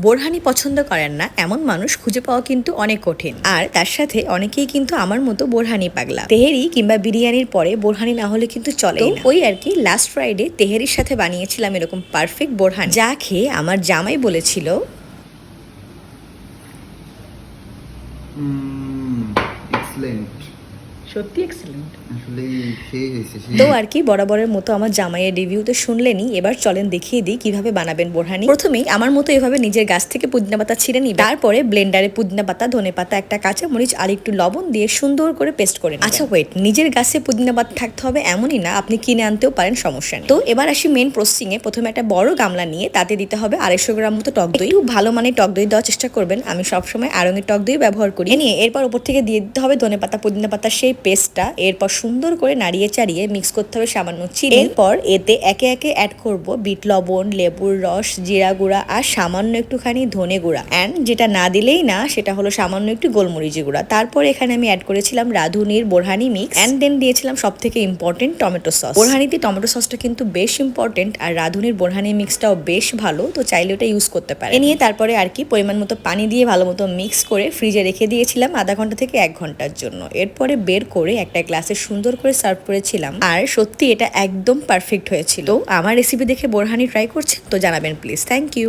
বোরহানি পছন্দ করেন না এমন মানুষ খুঁজে পাওয়া কিন্তু অনেক কঠিন, আর তার সাথে অনেকেই কিন্তু আমার মতো বোরহানি পাগলা। তেহেরি কিংবা বিরিয়ানির পরে বোরহানি না হলে কিন্তু চলে না। ওই আর কি লাস্ট ফ্রাইডে তেহেরির সাথে বানিয়েছিলাম এরকম পারফেক্ট বোরহানি, যা খেয়ে আমার জামাই বলেছিল এক্সেলেন্ট, সত্যি এক্সেলেন্ট। আসলে সেই হয়েছে। তো আর কি বরাবরের মতো আমার জামাইয়ের রিভিউ তো শুনলেনই, এবার চলেন দেখিয়ে দিই কিভাবে বানাবেন বোরহানি। প্রথমেই আমার মতো এভাবে নিজের গাছ থেকে পুদিনা পাতা ছিঁড়ে নিই, তারপরে ব্লেন্ডারে পুদিনা পাতা, ধনে পাতা, একটা কাঁচা মরিচ আর একটু লবণ দিয়ে সুন্দর করে পেস্ট করে নিই। আচ্ছা ওয়েট, নিজের গাছে পুদিনা পাতা থাকতে হবে এমনই না, আপনি কিনে আনতেও পারেন, সমস্যা নেই। তো এবার আসি মেন প্রসেসিং এ। প্রথমে একটা বড় গামলা নিয়ে তাতে দিতে হবে 250 গ্রাম মতো টক দই। একটু ভালো মানে টক দই দেওয়ার চেষ্টা করবেন, আমি সবসময় আড়ঙের টক দই ব্যবহার করি। নিয়ে এরপর উপর থেকে দিয়ে দিতে হবে ধনে পাতা, পুদিনা পাতা সেই পেস্টটা। এরপর সুন্দর করে নাড়িয়ে চাড়িয়ে মিক্স করতে হবে সামান্য চিনি। এরপর এতে একে একে অ্যাড করব বিট লবণ, লেবুর রস, জিরা গুঁড়া আর সামান্য একটুখানি ধনে গুঁড়া, অ্যান্ড যেটা না দিলেই না সেটা হলো সামান্য একটু গোলমরিচি গুঁড়া। তারপর এখানে আমি অ্যাড করেছিলাম রাঁধুনির বোরহানি মিক্স, অ্যান্ড দেন দিয়েছিলাম সব থেকে ইম্পর্টেন্ট টমেটো সস। বোরহানিতে টমেটো সসটা কিন্তু বেশ ইম্পর্টেন্ট, আর রাঁধুনির বোরহানি মিক্সটাও বেশ ভালো, তো চাইলে ওটা ইউজ করতে পারে। এ নিয়ে তারপরে আর কি পরিমাণ মতো পানি দিয়ে ভালো মতো মিক্স করে ফ্রিজে রেখে দিয়েছিলাম আধা ঘন্টা থেকে 1 ঘন্টার জন্য। এরপরে বের করে একটা গ্লাসে সুন্দর করে সার্ভ করেছিলাম, আর সত্যি এটা একদম পারফেক্ট হয়েছিল। আমার রেসিপি দেখে বোরহানি ট্রাই করছেন তো জানাবেন প্লিজ। Thank you.